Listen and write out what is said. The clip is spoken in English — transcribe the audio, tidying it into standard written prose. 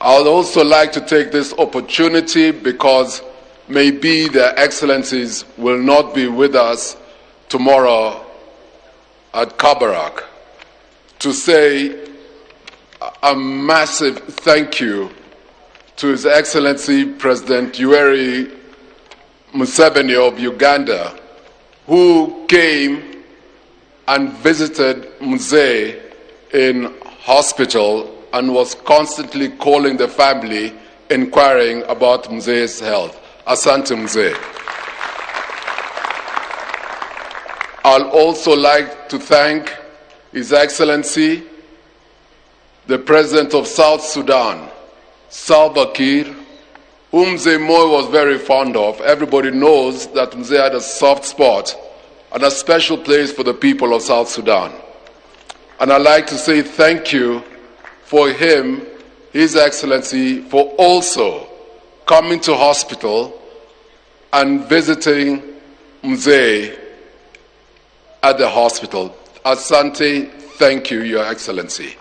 I would also like to take this opportunity, because maybe their excellencies will not be with us tomorrow at Kabarak, to say a massive thank you to His Excellency President Yoweri Museveni of Uganda, who came and visited Mzee in hospital and was constantly calling the family, inquiring about Mzee's health. Asante Mzee. I'll also like to thank His Excellency, the President of South Sudan, Salva Kiir, whom Mzee Moi was very fond of. Everybody knows that Mzee had a soft spot and a special place for the people of South Sudan. And I'd like to say thank you for him, His Excellency, for also coming to hospital and visiting Mzee at the hospital. Asante, thank you, Your Excellency.